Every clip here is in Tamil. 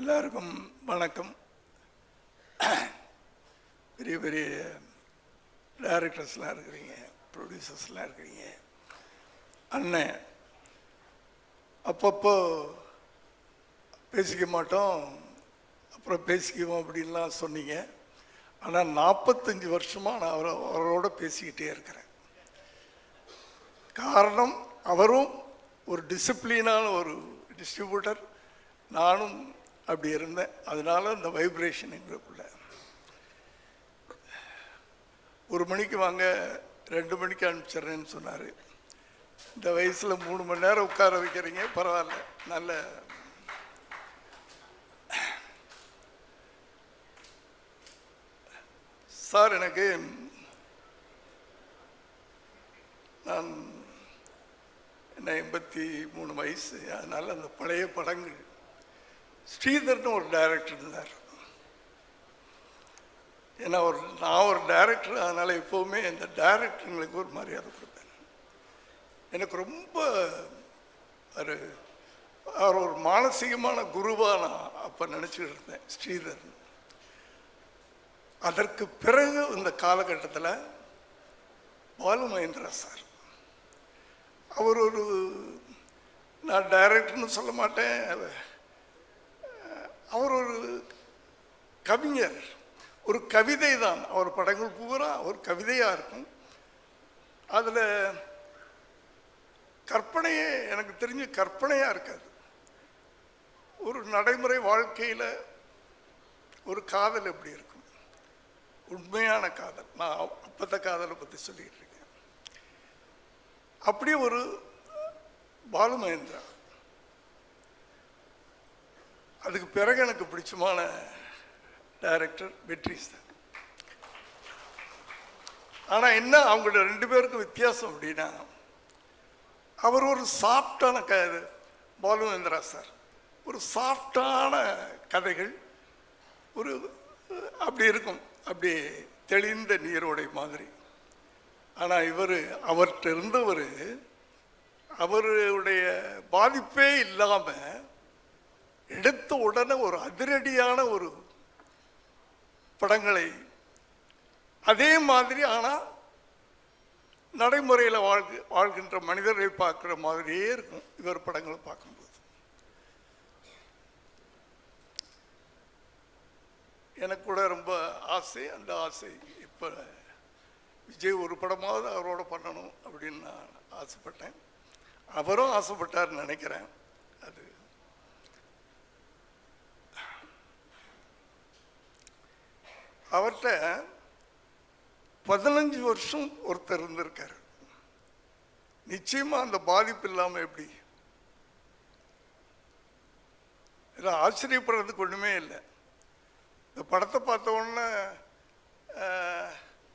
எல்லாருக்கும் வணக்கம். பெரிய பெரிய டைரக்டர்ஸ்லாம் இருக்கிறீங்க, ப்ரொடியூசர்ஸ்லாம் இருக்கிறீங்க. அண்ணன் அப்பப்போ பேசிக்க மாட்டோம், அப்புறம் பேசிக்குவோம் அப்படின்லாம் சொன்னீங்க. ஆனால் 45 வருஷமாக நான் அவரோட பேசிக்கிட்டே இருக்கிறேன். காரணம், அவரும் ஒரு டிசிப்ளினான ஒரு டிஸ்ட்ரிபியூட்டர், நானும் அப்படி இருந்தேன். அதனால இந்த வைப்ரேஷன் எங்களுக்குள்ள 1 மணிக்கு வாங்க 2 மணிக்கு அனுப்பிச்சிட்றேன்னு சொன்னார். இந்த வயசில் 3 மணி நேரம் உட்கார வைக்கிறீங்க, பரவாயில்ல. நல்ல சார், எனக்கு நான் என்ன 83 வயசு. அதனால் அந்த பழைய படங்கள், ஸ்ரீதர்னு ஒரு டைரக்டர் இருந்தார். ஏன்னா நான் ஒரு டைரக்டர், அதனால் எப்போவுமே இந்த டைரக்டருங்களுக்கு ஒரு மரியாதை கொடுப்பேன். எனக்கு ரொம்ப அவர் ஒரு மானசீகமான குருவாக நான் அப்போ நினச்சிக்கிட்டு இருந்தேன், ஸ்ரீதர். அதற்கு பிறகு இந்த காலகட்டத்தில் பாலு மகேந்திரா சார், அவர் ஒரு, நான் டைரக்டர்னு சொல்ல மாட்டேன், அவர் ஒரு கவிஞர், ஒரு கவிதை தான். அவர் படங்கள் பூரா ஒரு கவிதையாக இருக்கும். அதில் கற்பனையே, எனக்கு தெரிஞ்சு கற்பனையாக இருக்காது. ஒரு நடைமுறை வாழ்க்கையில் ஒரு காதல் எப்படி இருக்கும், உண்மையான காதல். நான் அப்பத்த காதலை பற்றி சொல்லிகிட்டு இருக்கேன். அப்படி ஒரு பாலு மகேந்திரா. அதுக்கு பிறகு எனக்கு பிடிச்சமான டைரக்டர் வெற்றி சார். ஆனால் என்ன, அவங்களோட 2 பேருக்கும் வித்தியாசம் அப்படின்னா, அவர் ஒரு சாஃப்டான பாலு மகேந்திரா சார் ஒரு சாஃப்டான கதைகள், ஒரு அப்படி இருக்கும், அப்படி தெளிந்த நீரோடை மாதிரி. ஆனால் அவர்கிட்ட இருந்தவர், அவருடைய பாதிப்பே இல்லாமல் எடுத்த உடனே ஒரு அதிரடியான ஒரு படங்களை, அதே மாதிரி ஆனால் நடைமுறையில் வாழ்கின்ற மனிதர்களை பார்க்குற மாதிரியே இருக்கும் இவர் படங்களை பார்க்கும்போது. எனக்கு கூட ரொம்ப ஆசை. அந்த ஆசை இப்போ விஜய் ஒரு படமாவது அவரோட பண்ணணும் அப்படின்னு நான் ஆசைப்பட்டேன். அவரும் ஆசைப்பட்டார்னு நினைக்கிறேன். அது அவர்கிட்ட 15 வருஷம் ஒருத்தர் இருந்திருக்காரு. நிச்சயமா அந்த பாதிப்பு இல்லாமல் எப்படி? இதில் ஆச்சரியப்படுறதுக்கு ஒன்றுமே இல்லை. இந்த படத்தை பார்த்த உடனே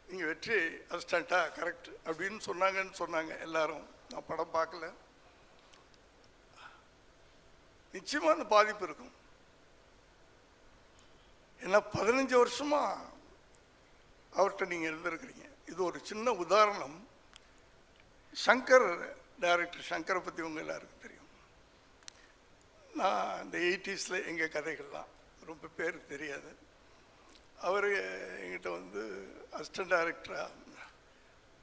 நீங்கள் வெற்றி அசிஸ்டண்ட்டா கரெக்ட் அப்படின்னு சொன்னாங்க எல்லாரும். நான் படம் பார்க்கல. நிச்சயமாக அந்த பாதிப்பு இருக்கும். ஏன்னா 15 வருஷமா அவர்கிட்ட நீங்கள் இருந்திருக்கிறீங்க. இது ஒரு சின்ன உதாரணம். டைரக்டர் சங்கரை பற்றி உங்கள் எல்லாருக்கும் தெரியும். நான் இந்த 80s எங்கள் கதைகள்லாம் ரொம்ப பேருக்கு தெரியாது. அவர் எங்கிட்ட அசிஸ்டன்ட் டைரக்டராக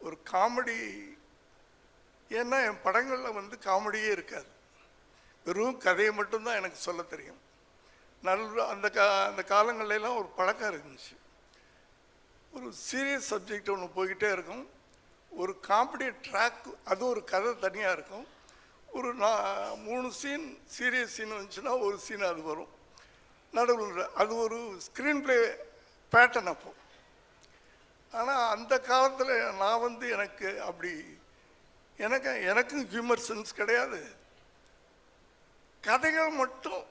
ஒரு காமெடி, ஏன்னா என் படங்களில் காமெடியே இருக்காது, வெறும் கதையை மட்டும்தான் எனக்கு சொல்ல தெரியும். அந்த காலங்கள்லாம் ஒரு பழக்கம் இருந்துச்சு. ஒரு சீரியஸ் சப்ஜெக்ட் ஒன்று போய்கிட்டே இருக்கும், ஒரு காமெடி ட்ராக், அது ஒரு கதை தனியாக இருக்கும். ஒரு 3 சீன் சீரியஸ் சீன் வந்துச்சுன்னா ஒரு சீன் அது வரும் நடுவில். அது ஒரு ஸ்க்ரீன் பிளே பேட்டர்ன் அப்போ. ஆனால் அந்த காலத்தில் நான் எனக்கு அப்படி எனக்கும் ஹியூமர் சென்ஸ் கிடையாது. கதைகள் மட்டும்,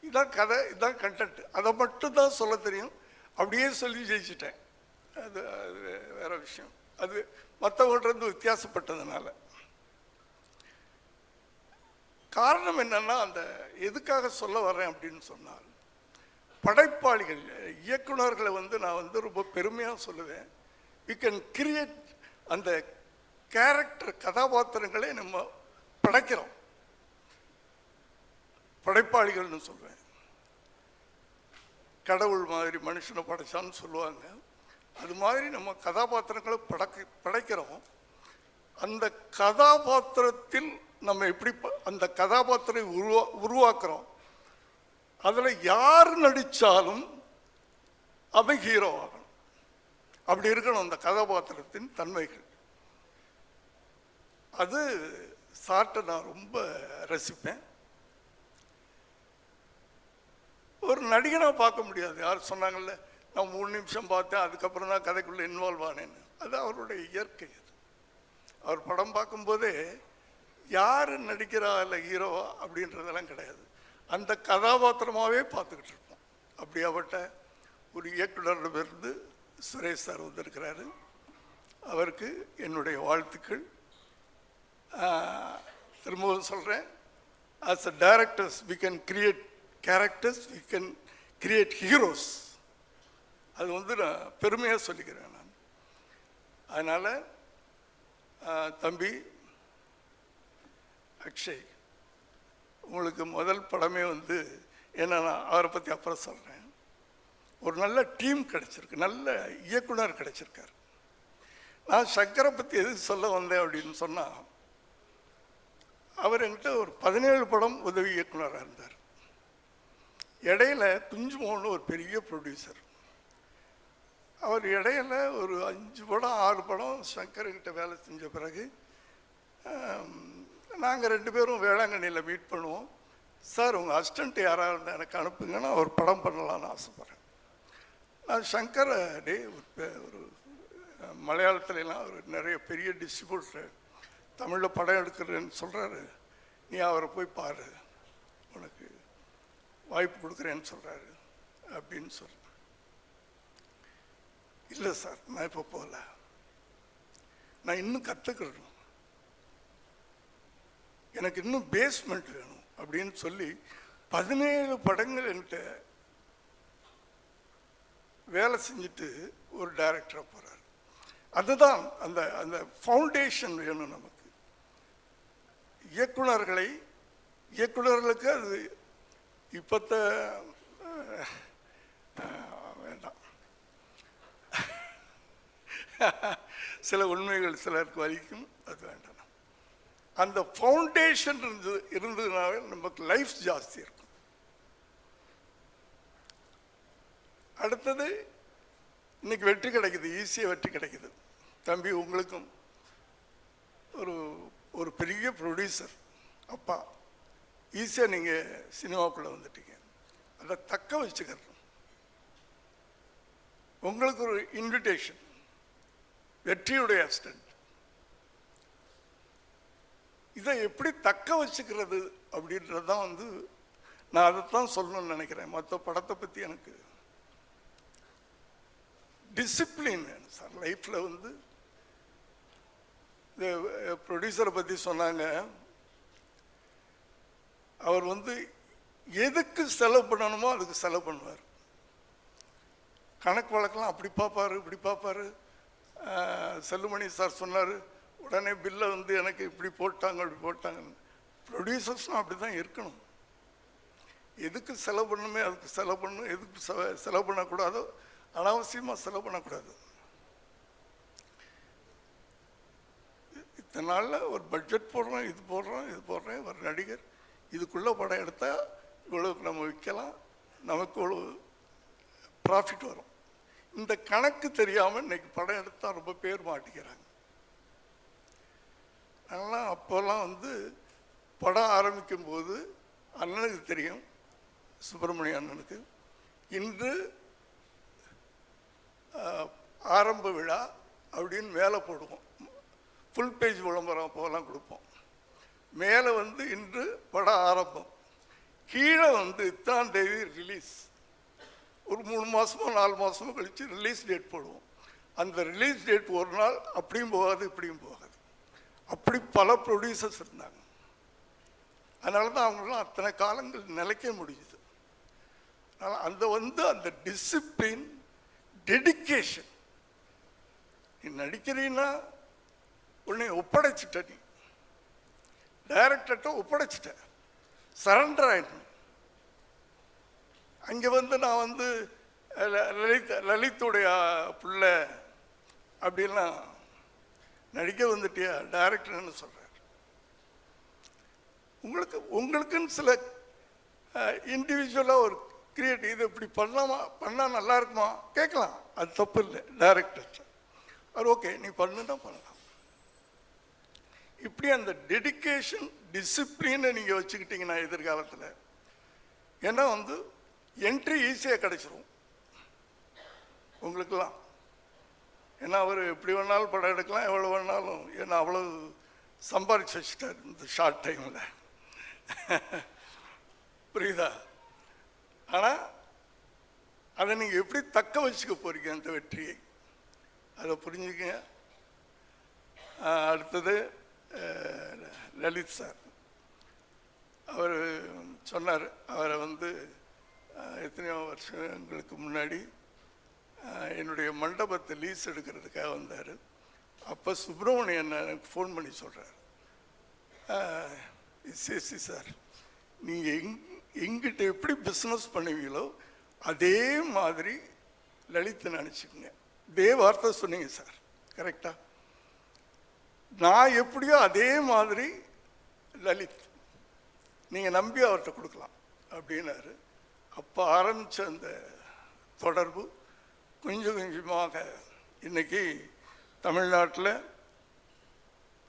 இதான் கதை, இதான் கண்டென்ட், அதை மட்டும் தான் சொல்ல தெரியும். அப்படியே சொல்லி ஜெயிச்சிட்டேன். அது வேற விஷயம். அது மற்றவங்கள்ட்ட வித்தியாசப்பட்டதுனால. காரணம் என்னன்னா, அந்த எதுக்காக சொல்ல வர்றேன் அப்படின்னு சொன்னால், படைப்பாளிகள், இயக்குநர்களை நான் ரொம்ப பெருமையாக சொல்லுவேன். வி கேன் கிரியேட் அந்த கேரக்டர், கதாபாத்திரங்களே நம்ம படைக்கிறோம். படைப்பாளிகள்னு சொல்வேன். கடவுள் மாதிரி மனுஷனை படைச்சான்னு சொல்லுவாங்க. அது மாதிரி நம்ம கதாபாத்திரங்களை படைக்கிறோம். அந்த கதாபாத்திரத்தில் நம்ம எப்படி அந்த கதாபாத்திரை உருவாக்குறோம். அதில் யார் நடித்தாலும் அவன் ஹீரோ ஆகணும். அப்படி இருக்கணும் அந்த கதாபாத்திரத்தின் தன்மைகள். அது சார்ட்டை நான் ரொம்ப ரசிப்பேன். ஒரு நடிகனாக பார்க்க முடியாது. யார் சொன்னாங்கல்ல, நான் 3 நிமிஷம் பார்த்தேன், அதுக்கப்புறம் தான் கதைக்குள்ளே இன்வால்வ் ஆனேன்னு. அது அவருடைய இயற்கை. அது அவர் படம் பார்க்கும்போதே யார் நடிக்கிறா இல்லை ஹீரோவா அப்படின்றதெல்லாம் கிடையாது. அந்த கதாபாத்திரமாகவே பார்த்துக்கிட்டு இருப்போம். அப்படியாப்பட்ட ஒரு இயக்குனரிடமிருந்து சுரேஷ் சார் வந்திருக்கிறாரு. அவருக்கு என்னுடைய வாழ்த்துக்கள். திரும்பவும் சொல்கிறேன், as a directors we can create characters, we can create heroes. அது வந்து நான் பெருமையாக சொல்லிக்கிறேன் நான். அதனால் தம்பி அக்ஷய், உங்களுக்கு முதல் படமே வந்து என்ன, நான் அவரை பற்றி அப்புறம் சொல்கிறேன். ஒரு நல்ல டீம் கிடச்சிருக்கு, நல்ல இயக்குனர் கிடச்சிருக்கார். நான் சங்கரை பற்றி எதுக்கு சொல்ல வந்தேன் அப்படின்னு சொன்னால், அவர் என்கிட்ட ஒரு 17 படம் உதவி இயக்குனராக இருந்தார். இடையில குஞ்சு மோகன் ஒரு பெரிய ப்ரொடியூசர். அவர் இடையில ஒரு 5 படம் 6 படம் சங்கர்கிட்ட வேலை செஞ்ச பிறகு நாங்கள் 2 பேரும் வேளாங்கண்ணியில் மீட் பண்ணுவோம். சார், உங்கள் அசிஸ்டண்ட் யாராக இருந்தால் எனக்கு அனுப்புங்கன்னா ஒரு படம் பண்ணலான்னு ஆசைப்பட்றேன். நான் சங்கரை ஒரு மலையாளத்துலலாம் ஒரு நிறைய பெரிய டிஸ்ட்ரிபியூட்டர் தமிழில் படம் எடுக்கிறேன்னு சொல்கிறாரு. நீ அவரை போய் பாரு, உனக்கு வாய்ப்பு கொடுக்குறேன்னு சொல்கிறாரு அப்படின்னு சொல்கிறேன். இல்லை சார், நான் இப்போ போகல, நான் இன்னும் கற்றுக்கணும், எனக்கு இன்னும் பேஸ்மெண்ட் வேணும் அப்படின்னு சொல்லி 17 படங்கள் என்கிட்ட வேலை செஞ்சுட்டு ஒரு டைரக்டராக போகிறார். அதுதான் அந்த அந்த ஃபவுண்டேஷன் வேணும் நமக்கு. இயக்குனர்களுக்கு அது இப்போத்த வேண்டாம், சில உண்மைகள் சிலருக்கு வலிக்கும், அது வேண்டாம். அந்த ஃபவுண்டேஷன் இருந்ததுனால நமக்கு லைஃப் ஜாஸ்தி இருக்கும். அடுத்தது இன்னைக்கு வெற்றி கிடைக்குது, ஈஸியாக வெற்றி கிடைக்குது. தம்பி, உங்களுக்கும் ஒரு பெரிய ப்ரொடியூசர் அப்பா, ஈஸியாக நீங்கள் சினிமாவுக்குள்ளே வந்துட்டீங்க. அதை தக்க வச்சுக்கிறோம். உங்களுக்கு ஒரு இன்விடேஷன், வெற்றியுடைய அசிஸ்டன்ட். இதை எப்படி தக்க வச்சுக்கிறது அப்படின்றது தான் வந்து நான் அதைத்தான் சொல்லணும்னு நினைக்கிறேன். மற்ற படத்தை பற்றி எனக்கு டிசிப்ளின் வேணும் சார் லைஃப்பில். வந்து இந்த ப்ரொடியூசரை பற்றி சொன்னாங்க, அவர் வந்து எதுக்கு செலவு பண்ணணுமோ அதுக்கு செலவு பண்ணுவார். கணக்கு வழக்கெல்லாம் அப்படி பார்ப்பார், இப்படி பார்ப்பார். செல்லுமணி சார் சொன்னார், உடனே பில்லை வந்து எனக்கு இப்படி போட்டாங்க அப்படி போட்டாங்கன்னு. ப்ரொடியூசர்ஸ்னால் அப்படி தான் இருக்கணும். எதுக்கு செலவு பண்ணணுமே அதுக்கு செலவு பண்ணணும், எதுக்கு செலவு பண்ணக்கூடாதோ அனாவசியமாக செலவு பண்ணக்கூடாது. இத்தனை நாளில் ஒரு பட்ஜெட் போடுறோம், இது போடுறேன், ஒரு நடிகர் இதுக்குள்ளே படம் எடுத்தால் இவ்வளோக்கு நம்ம விற்கலாம், நமக்கு இவ்வளோ ப்ராஃபிட் வரும். இந்த கணக்கு தெரியாமல் இன்னைக்கு படம் எடுத்தால் ரொம்ப பேர் மாட்டிக்கிறாங்க. அதெல்லாம் அப்போல்லாம் வந்து படம் ஆரம்பிக்கும் போது அண்ணனுக்கு தெரியும், சுப்பிரமணிய அண்ணனுக்கு, இன்று ஆரம்ப விழா அப்படின்னு மேலே போடுவோம். ஃபுல் பேஜ் விளம்பரம் அப்போலாம் கொடுப்போம். மேலே வந்து இன்று படம் ஆரம்பம், கீழே வந்து இத்தனாம் தேதி ரிலீஸ். ஒரு 3 மாதமோ 4 மாதமோ கழித்து ரிலீஸ் டேட் போடுவோம். அந்த ரிலீஸ் டேட் ஒரு நாள் அப்படியும் போகாது இப்படியும் போகாது. அப்படி பல ப்ரொடியூசர்ஸ் இருந்தாங்க. அதனால தான் அவங்களாம் அத்தனை காலங்கள் நிலைக்க முடியுது. அதனால் அந்த டிசிப்ளின், டெடிக்கேஷன். நீ நடிக்கிறீன்னா உன்னை ஒப்படைச்சிட்ட, நீ டைரக்டர்கிட்ட ஒப்படைச்சிட்ட, சரண்டர் ஆயிடணும். அங்கே வந்து நான் வந்து லலித்துடைய பிள்ளை அப்படின்லாம் நடிக்க வந்துட்டியா டைரக்டர்னு சொல்கிறார். உங்களுக்குன்னு சில இண்டிவிஜுவலாக ஒரு கிரியேட்டிவ் இது இப்படி பண்ணால் நல்லா இருக்குமா கேட்கலாம், அது தப்பு இல்லை. டைரக்டர் அது ஓகே நீ பண்ணுன்னா பண்ணலாம். இப்படி அந்த டெடிக்கேஷன் டிசிப்ளினை நீங்கள் வச்சுக்கிட்டீங்கன்னா எதிர்காலத்தில், ஏன்னா வந்து என்ட்ரி ஈஸியாக கிடைச்சிரும் உங்களுக்கெல்லாம். ஏன்னா அவர் எப்படி வேணாலும் படம் எடுக்கலாம், எவ்வளோ வேணாலும், ஏன்னா அவ்வளோ சம்பாதிச்சு வச்சுட்டார் இந்த ஷார்ட் டைமில். புரியுதா? ஆனால் அதை நீங்கள் எப்படி தக்க வச்சுக்க போகிறீங்க அந்த வெற்றியை, அதை புரிஞ்சுக்கங்க. அடுத்தது லலித் சார், அவர் சொன்னார், அவரை வந்து எத்தனையோ வருஷங்களுக்கு முன்னாடி என்னுடைய மண்டபத்தை லீஸ் எடுக்கிறதுக்காக வந்தார். அப்போ சுப்பிரமணியன் எனக்கு ஃபோன் பண்ணி சொல்கிறார், சேசி சார் நீங்கள் எங்கிட்ட எப்படி பிஸ்னஸ் பண்ணுவீங்களோ அதே மாதிரி லலித்தை நினச்சிக்கோங்க. இதே வார்த்தை சொன்னீங்க சார், கரெக்டாக? நான் எப்படியோ அதே மாதிரி லலித் நீங்கள் நம்பி அவர்கிட்ட கொடுக்கலாம் அப்படின்னாரு. அப்போ ஆரம்பித்த அந்த தொடர்பு கொஞ்சம் கொஞ்சமாக இன்றைக்கி தமிழ்நாட்டில்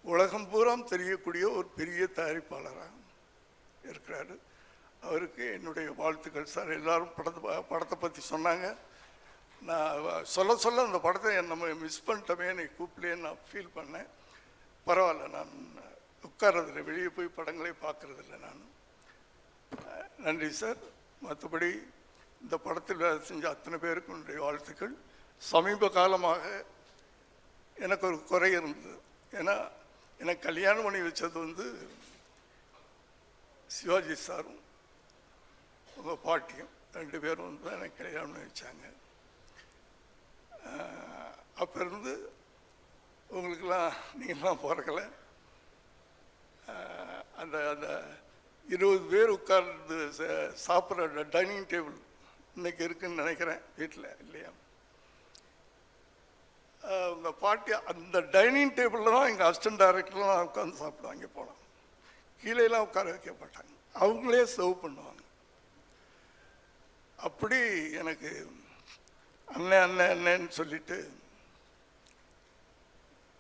உலகம் பூரா தெரியக்கூடிய ஒரு பெரிய தயாரிப்பாளராக இருக்கிறாரு. அவருக்கு என்னுடைய வாழ்த்துக்கள் சார். எல்லோரும் படத்தை பற்றி சொன்னாங்க. நான் சொல்ல அந்த படத்தை நம்ம மிஸ் பண்ணிட்டோமே, என்னை கூப்பிடலேன்னு நான் ஃபீல் பண்ணேன். பரவாயில்ல, நான் உட்கார்றதில்லை, வெளியே போய் படங்களே பார்க்குறதில்ல நான். நன்றி சார். மற்றபடி இந்த படத்தில் வேலை செஞ்ச அத்தனை பேருக்கு என்னுடைய வாழ்த்துக்கள். சமீப காலமாக எனக்கு ஒரு குறை இருந்தது. ஏன்னா எனக்கு கல்யாணம் பண்ணி வச்சது வந்து சிவாஜி சாரும் உங்கள் பாட்டியும், ரெண்டு பேரும் வந்து தான் எனக்கு கல்யாணம் பண்ணி வச்சாங்க. அப்போ இருந்து உங்களுக்கெல்லாம் நீங்கள்லாம் பிறக்கலை. அந்த அந்த 20 பேர் உட்கார்ந்து சாப்பிட்ற டைனிங் டேபிள் இன்றைக்கி இருக்குதுன்னு நினைக்கிறேன் வீட்டில், இல்லையா? உங்கள் பாட்டி அந்த டைனிங் டேபிளில் தான் எங்கள் அசிஸ்டன்ட் டைரக்டர்லாம் உட்காந்து சாப்பிடுவாங்க. போனோம் கீழேலாம் உட்கார வைக்க மாட்டாங்க, அவங்களே சர்வ் பண்ணுவாங்க. அப்படி எனக்கு அண்ணன் அண்ணன் அண்ணன்னு சொல்லிட்டு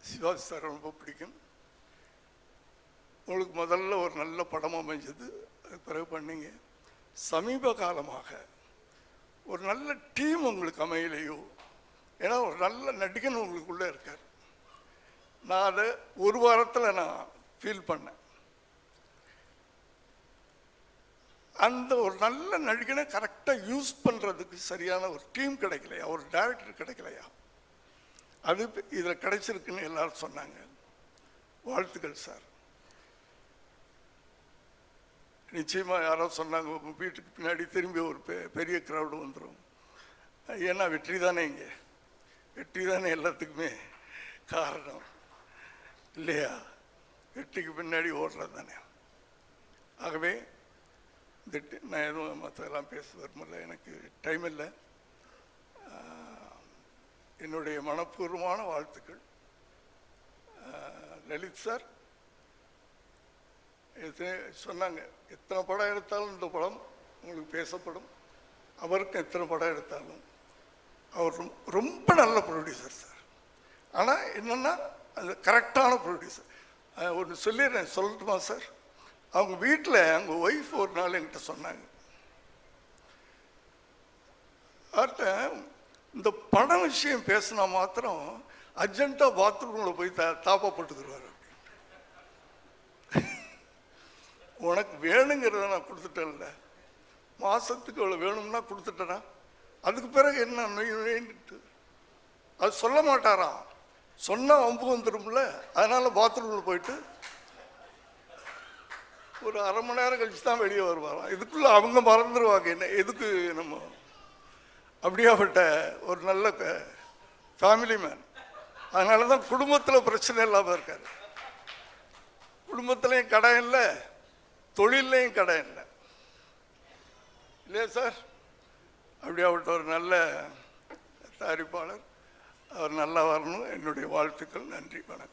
சிவாஜி சார் ரொம்ப பிடிக்கும். உங்களுக்கு முதல்ல ஒரு நல்ல படம் அமைஞ்சது, அது பிறகு பண்ணீங்க. சமீப காலமாக ஒரு நல்ல டீம் உங்களுக்கு அமையலையோ? ஏன்னா ஒரு நல்ல நடிகன் உங்களுக்குள்ளே இருக்கார். நான் அதை ஒரு வாரத்தில் நான் ஃபீல் பண்ணேன். அந்த ஒரு நல்ல நடிகனை கரெக்டாக யூஸ் பண்ணுறதுக்கு சரியான ஒரு டீம் கிடைக்கலையா, ஒரு டைரக்டர் கிடைக்கலையா? அது இதில் கிடைச்சிருக்குன்னு எல்லாரும் சொன்னாங்க. வாழ்த்துக்கள் சார். நிச்சயமாக யாரோ சொன்னாங்க, உங்கள் வீட்டுக்கு பின்னாடி திரும்பி ஒரு பெரிய க்ரௌடு வந்துடும். ஏன்னா வெற்றி தானே, இங்கே வெற்றி தானே எல்லாத்துக்குமே காரணம், இல்லையா? வெற்றிக்கு பின்னாடி ஓடுறது தானே. ஆகவே இந்த நான் எதுவும் மற்றதெல்லாம் பேச விரும்பல, எனக்கு டைம் இல்லை. என்னுடைய மனப்பூர்வமான வாழ்த்துக்கள். லலித் சார் சொன்னாங்க, எத்தனை படம் எடுத்தாலும் இந்த படம் உங்களுக்கு பேசப்படும். அவருக்கும் எத்தனை படம் எடுத்தாலும் அவர் ரொம்ப நல்ல ப்ரொடியூசர் சார். ஆனால் என்னென்னா அது கரெக்டான ப்ரொடியூசர். ஒன்று சொல்லிடுறேன், சொல்லட்டுமா சார்? அவங்க வீட்டில் அவங்க ஒய்ஃப் ஒரு நாள் என்கிட்ட சொன்னாங்க, அவர்கிட்ட இந்த படம் விஷயம் பேசினா மாத்திரம் அர்ஜென்ட்டாக பாத்ரூமில் போய் தாப்பா போட்டுக்குருவார். உனக்கு வேணுங்கிறத நான் கொடுத்துட்டேன்ல, மாதத்துக்கு இவ்வளோ வேணும்னா கொடுத்துட்டேனா, அதுக்கு பிறகு என்ன நொயிட்டு அது சொல்ல மாட்டாரா? சொன்னால் வம்பு வந்துடும்ல. அதனால் பாத்ரூமில் போயிட்டு ஒரு அரை மணி நேரம் கழிச்சு தான் வெளியே வருவாராம். இதுக்குள்ளே அவங்க மறந்துடுவாங்க என்ன எதுக்கு நம்ம. அப்படியாப்பட்ட ஒரு நல்ல ஃபேமிலி மேன். அதனால தான் குடும்பத்தில் பிரச்சனை இல்லாமல் இருக்கார். குடும்பத்துலேயும் கடன் இல்லை, தொழிலையும் கடன் இல்லை, இல்லையா சார்? அப்படியாப்பட்ட ஒரு நல்ல தயாரிப்பாளர், அவர் நல்லா வரணும். என்னுடைய வாழ்த்துக்கள். நன்றி, வணக்கம்.